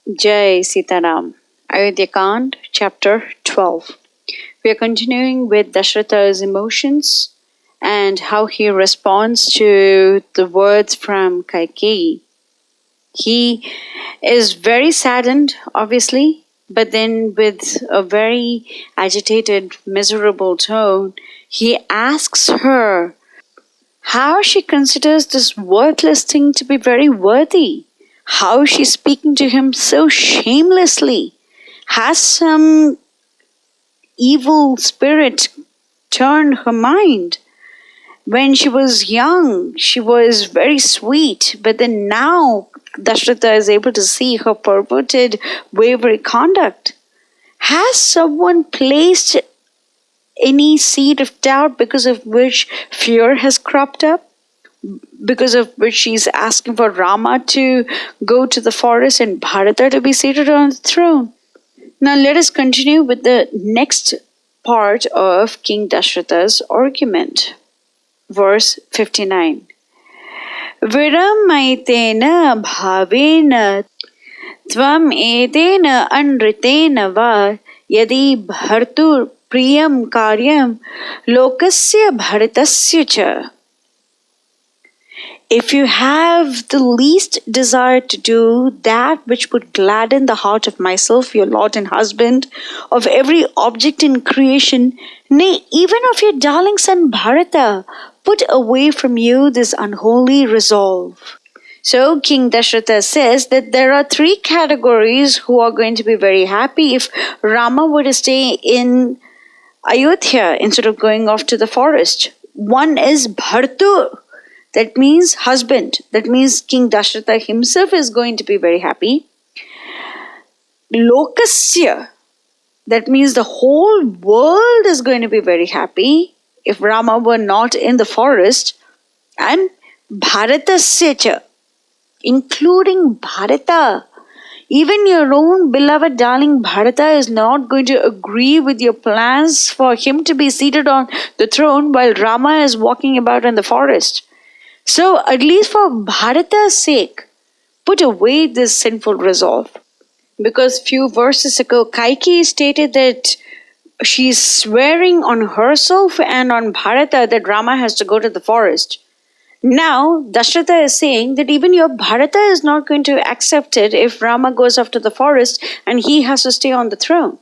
Jai Sitaram. Ayodhya Kand, chapter 12. We are continuing with Dasaratha's emotions and how he responds to the words from Kaikeyi. He is very saddened, obviously, but then with a very agitated, miserable tone, he asks her how she considers this worthless thing to be very worthy. How she's speaking to him so shamelessly. Has some evil spirit turned her mind? When she was young, she was very sweet, but then now Dasaratha is able to see her perverted, wayward conduct. Has someone placed any seed of doubt because of which fear has cropped up? Because of which she's asking for Rama to go to the forest and Bharata to be seated on the throne. Now let us continue with the next part of King Dasaratha's argument. Verse 59. Viramaitena bhavena tvam edena anritena va yadi bhartur priyam karyam lokasya bharatasya cha. If you have the least desire to do that which would gladden the heart of myself, your Lord and husband, of every object in creation, nay, even of your darling son Bharata, put away from you this unholy resolve. So King Dasaratha says that there are three categories who are going to be very happy if Rama were to stay in Ayodhya instead of going off to the forest. One is Bhartu. That means husband. That means King Dasaratha himself is going to be very happy. Lokasya. That means the whole world is going to be very happy if Rama were not in the forest. And Bharatasya cha, including Bharata. Even your own beloved darling Bharata is not going to agree with your plans for him to be seated on the throne while Rama is walking about in the forest. So, at least for Bharata's sake, put away this sinful resolve. Because few verses ago, Kaikeyi stated that she's swearing on herself and on Bharata that Rama has to go to the forest. Now, Dasaratha is saying that even your Bharata is not going to accept it if Rama goes off to the forest and he has to stay on the throne.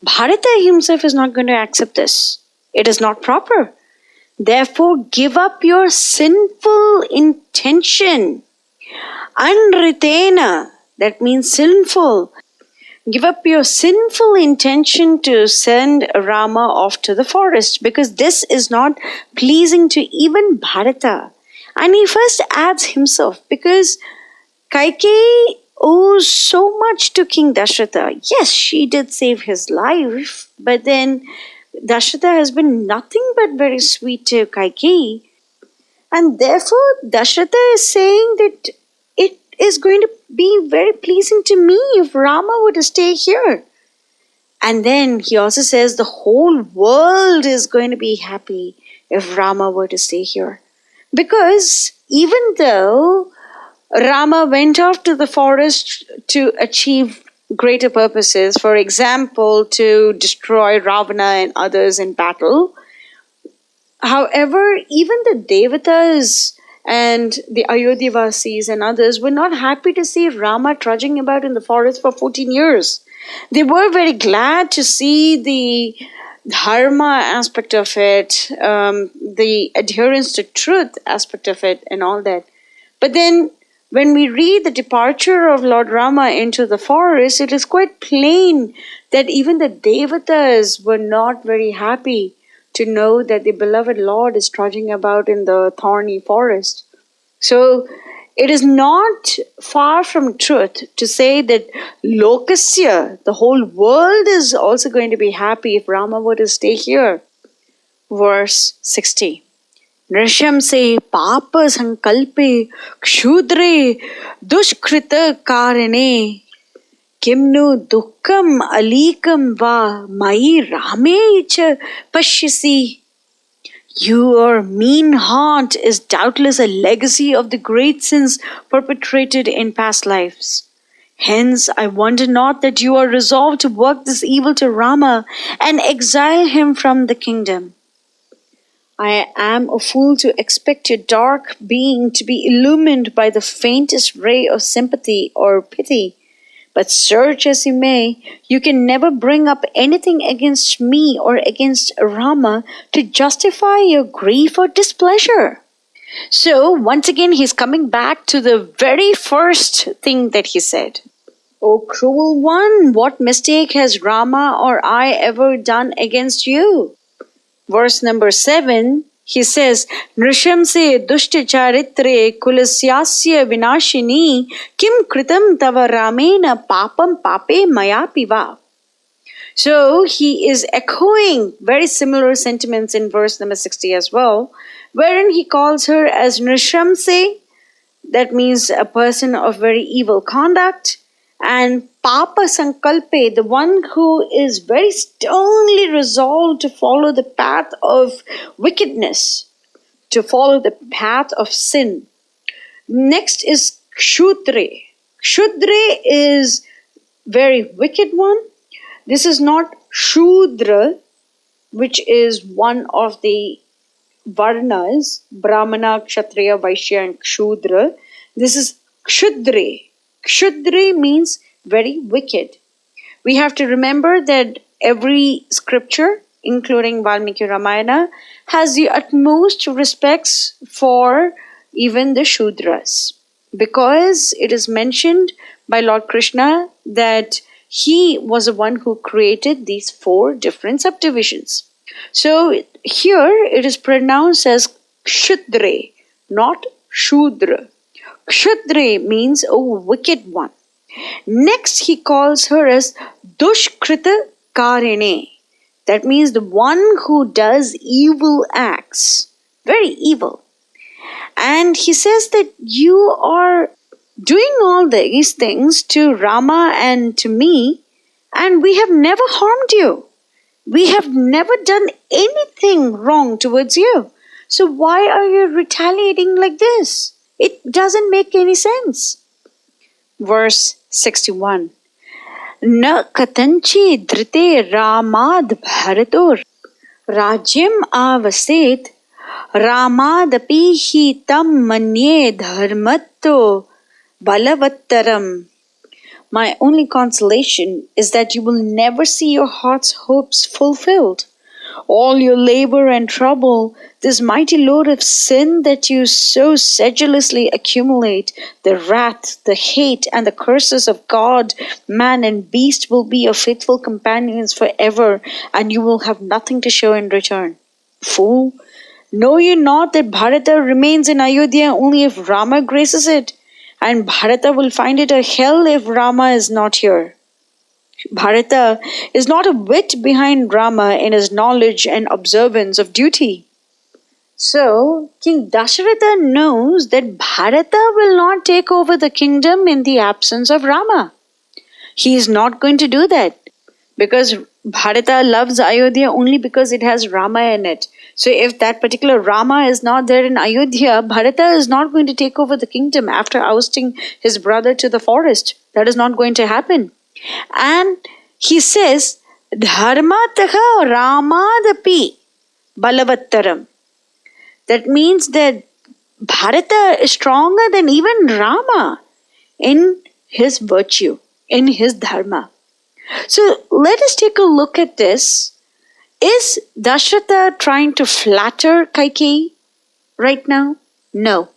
Bharata himself is not going to accept this. It is not proper. Therefore, give up your sinful intention. Anritena, that means sinful. Give up your sinful intention to send Rama off to the forest because this is not pleasing to even Bharata. And he first adds himself because Kaikeyi owes so much to King Dasaratha. Yes, she did save his life, but then Dasaratha has been nothing but very sweet to Kaikeyi. And therefore, Dasaratha is saying that it is going to be very pleasing to me if Rama were to stay here. And then he also says the whole world is going to be happy if Rama were to stay here. Because even though Rama went off to the forest to achieve greater purposes, for example, to destroy Ravana and others in battle. However, even the Devatas and the Ayodhya-vasis and others were not happy to see Rama trudging about in the forest for 14 years. They were very glad to see the Dharma aspect of it, the adherence to truth aspect of it and all that. But then when we read the departure of Lord Rama into the forest, it is quite plain that even the Devatas were not very happy to know that the beloved Lord is trudging about in the thorny forest. So it is not far from truth to say that Lokasya, the whole world is also going to be happy if Rama were to stay here. Verse 60. नृशंसे पाप संकल्पे क्षुद्रे दुष्कृत कारणे किम्नु दुःखम अलीकम वा मयि रामे च पश्यसि. Your mean heart is doubtless a legacy of the great sins perpetrated in past lives. Hence, I wonder not that you are resolved to work this evil to Rama and exile him from the kingdom. I am a fool to expect your dark being to be illumined by the faintest ray of sympathy or pity. But search as you may, you can never bring up anything against me or against Rama to justify your grief or displeasure. So, once again, he's coming back to the very first thing that he said. O cruel one, what mistake has Rama or I ever done against you? Verse number 7, he says, Nrishamse dushta charitre kulasyasya vinashini kim kritam tava ramena papam pape maya piva. So he is echoing very similar sentiments in verse number 60 as well, wherein he calls her as Nrishamse, that means a person of very evil conduct, and Papa Sankalpe, the one who is very sternly resolved to follow the path of wickedness, to follow the path of sin. Next is Kshudre. Kshudre is very wicked one. This is not Shudra, which is one of the Varnas, Brahmana, Kshatriya, Vaishya and Kshudra. This is Kshudre. Kshudre means very wicked. We have to remember that every scripture, including Valmiki Ramayana, has the utmost respects for even the Shudras. Because it is mentioned by Lord Krishna that he was the one who created these 4 different subdivisions. So here it is pronounced as Kshudre, not Shudra. Kshudre means a wicked one. Next he calls her as Dushkrita Karine. That means the one who does evil acts. Very evil. And he says that you are doing all these things to Rama and to me, and we have never harmed you. We have never done anything wrong towards you. So why are you retaliating like this? It doesn't make any sense. Verse 61. Na katanchi drite Ramad Bharator Rajyam avaset Ramadapi hi tam manye dharmatto balavattaram. My only consolation is that you will never see your heart's hopes fulfilled. All your labor and trouble, this mighty load of sin that you so sedulously accumulate, the wrath, the hate, and the curses of God, man, and beast will be your faithful companions forever, and you will have nothing to show in return. Fool, know you not that Bharata remains in Ayodhya only if Rama graces it, and Bharata will find it a hell if Rama is not here. Bharata is not a whit behind Rama in his knowledge and observance of duty. So, King Dasaratha knows that Bharata will not take over the kingdom in the absence of Rama. He is not going to do that because Bharata loves Ayodhya only because it has Rama in it. So if that particular Rama is not there in Ayodhya, Bharata is not going to take over the kingdom after ousting his brother to the forest. That is not going to happen. And he says, Dharmataha Ramadapi Balavattaram. That means that Bharata is stronger than even Rama in his virtue, in his Dharma. So let us take a look at this. Is Dasaratha trying to flatter Kaikeyi right now? No,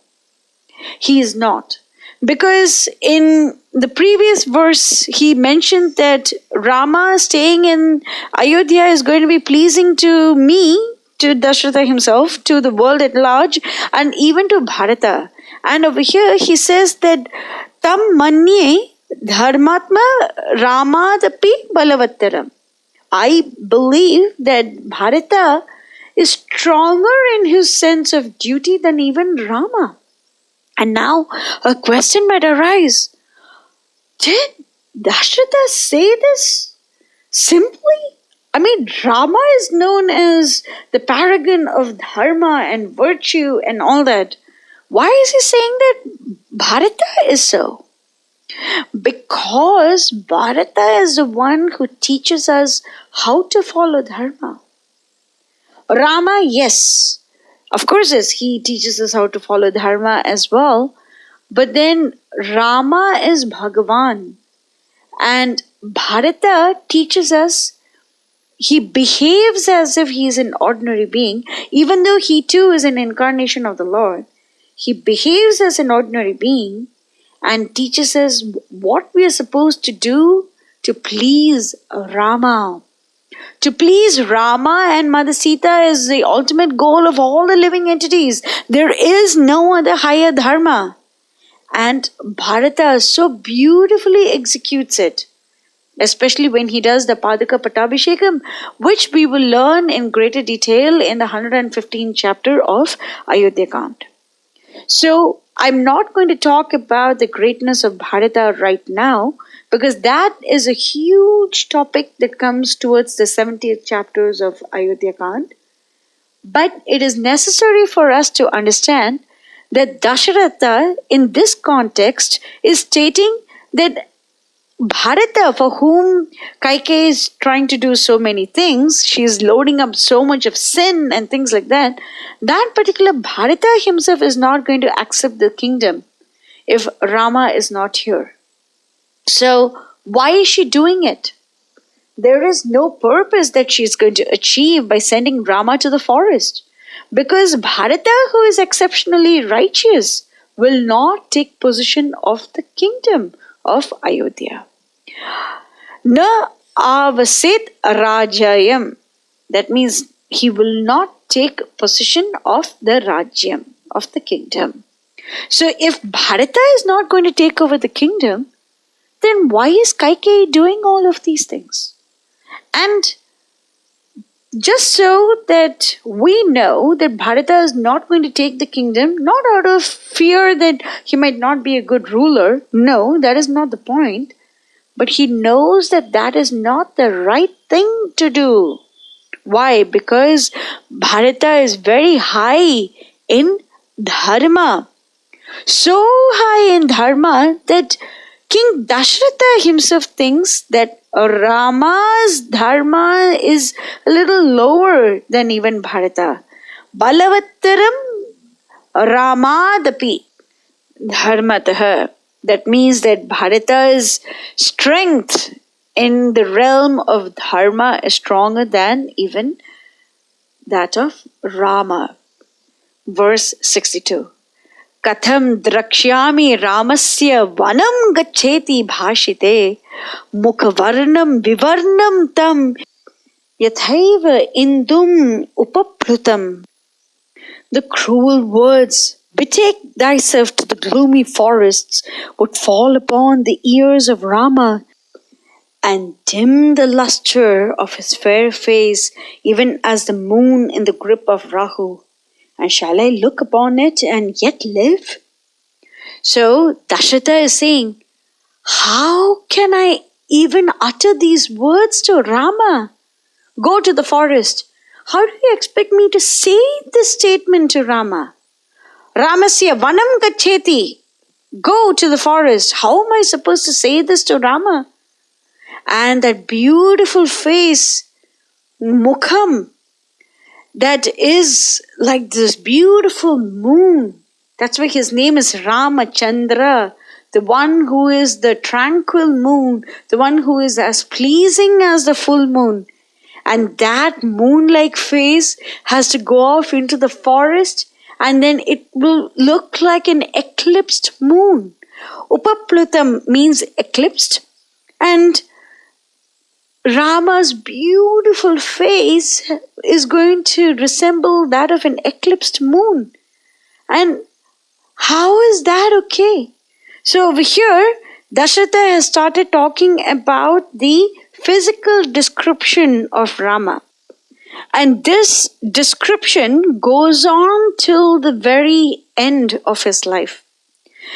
he is not. Because in the previous verse, he mentioned that Rama staying in Ayodhya is going to be pleasing to me, to Dasaratha himself, to the world at large, and even to Bharata. And over here, he says that Tam manye dharmatma ramadapi balavattaram. I believe that Bharata is stronger in his sense of duty than even Rama. And now a question might arise. Did Dasaratha say this simply? I mean, Rama is known as the paragon of dharma and virtue and all that. Why is he saying that Bharata is so? Because Bharata is the one who teaches us how to follow Dharma. Rama, yes, of course, yes, he teaches us how to follow Dharma as well. But then Rama is Bhagavan, and Bharata teaches us. He behaves as if he is an ordinary being, even though he too is an incarnation of the Lord. He behaves as an ordinary being and teaches us what we are supposed to do to please Rama. To please Rama and Mother Sita is the ultimate goal of all the living entities. There is no other higher dharma. And Bharata so beautifully executes it, especially when he does the Padaka Pattabhishekam, which we will learn in greater detail in the 115th chapter of Ayodhya Ch. So, I'm not going to talk about the greatness of Bharata right now, because that is a huge topic that comes towards the 70th chapters of Ayodhya Ch. But it is necessary for us to understand that Dasaratha in this context is stating that Bharata, for whom Kaikeyi is trying to do so many things, she is loading up so much of sin and things like that, that particular Bharata himself is not going to accept the kingdom if Rama is not here. So, why is she doing it? There is no purpose that she is going to achieve by sending Rama to the forest. Because Bharata, who is exceptionally righteous, will not take possession of the kingdom of Ayodhya. Na avasit rajayam. That means he will not take possession of the rajyam, of the kingdom. So if Bharata is not going to take over the kingdom, then why is Kaikeyi doing all of these things? And just so that we know that Bharata is not going to take the kingdom, not out of fear that he might not be a good ruler. No, that is not the point. But he knows that that is not the right thing to do. Why? Because Bharata is very high in Dharma. So high in Dharma that King Dasaratha himself thinks that Rama's Dharma is a little lower than even Bharata. Balavattaram Ramadapi Dharmataha. That means that Bharata's strength in the realm of Dharma is stronger than even that of Rama. Verse 62. Katham drakshyami Ramasya vanam gaccheti bhashite mukhavarnam vivarnam tam yathaiva indum upaplutam. The cruel words, "Betake thyself to the gloomy forests," would fall upon the ears of Rama and dim the luster of his fair face, even as the moon in the grip of Rahu. And shall I look upon it and yet live? So Dasaratha is saying, how can I even utter these words to Rama? Go to the forest. How do you expect me to say this statement to Rama? Ramasya vanam gaccheti. Go to the forest. How am I supposed to say this to Rama? And that beautiful face, Mukham, that is like this beautiful moon. That's why his name is Ramachandra, the one who is the tranquil moon, the one who is as pleasing as the full moon. And that moon-like face has to go off into the forest, and then it will look like an eclipsed moon. Upaplutam means eclipsed, and Rama's beautiful face is going to resemble that of an eclipsed moon. And how is that okay? So over here, Dasaratha has started talking about the physical description of Rama. And this description goes on till the very end of his life.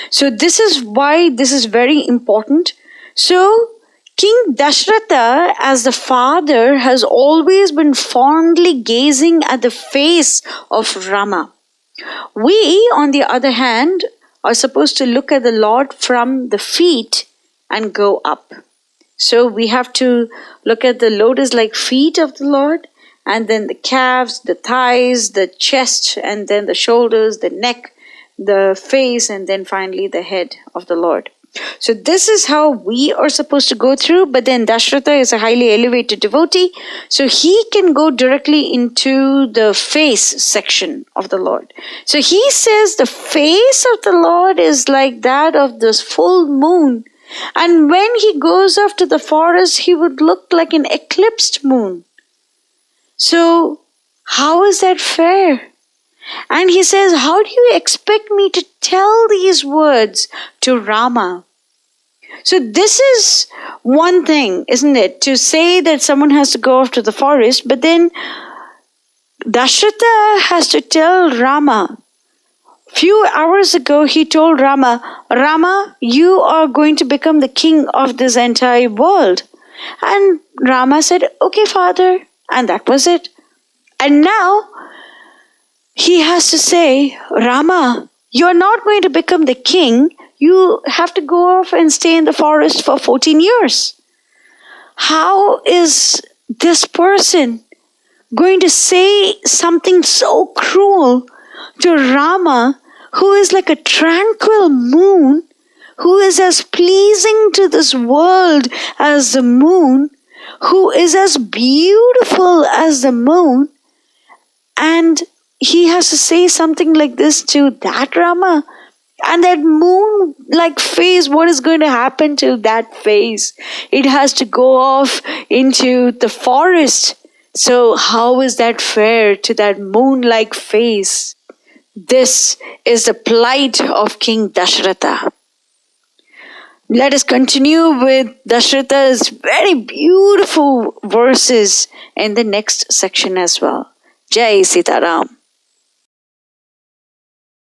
So this is why this is very important. So King Dasaratha, as the father, has always been fondly gazing at the face of Rama. We, on the other hand, are supposed to look at the Lord from the feet and go up. So we have to look at the lotus-like feet of the Lord, and then the calves, the thighs, the chest, and then the shoulders, the neck, the face, and then finally the head of the Lord. So this is how we are supposed to go through, but then Dasaratha is a highly elevated devotee, so he can go directly into the face section of the Lord. So he says the face of the Lord is like that of this full moon, and when he goes off to the forest, he would look like an eclipsed moon. So how is that fair? And he says, how do you expect me to tell these words to Rama? So this is one thing, isn't it? To say that someone has to go off to the forest, but then Dasaratha has to tell Rama. Few hours ago, he told Rama, Rama, you are going to become the king of this entire world. And Rama said, okay, father. And that was it. And now, he has to say, Rama, you're not going to become the king. You have to go off and stay in the forest for 14 years. How is this person going to say something so cruel to Rama, who is like a tranquil moon, who is as pleasing to this world as the moon, who is as beautiful as the moon, and he has to say something like this to that Rama? And that moon-like face, what is going to happen to that face? It has to go off into the forest. So how is that fair to that moon-like face? This is the plight of King Dasaratha. Let us continue with Dasaratha's very beautiful verses in the next section as well. Jai Sitaram.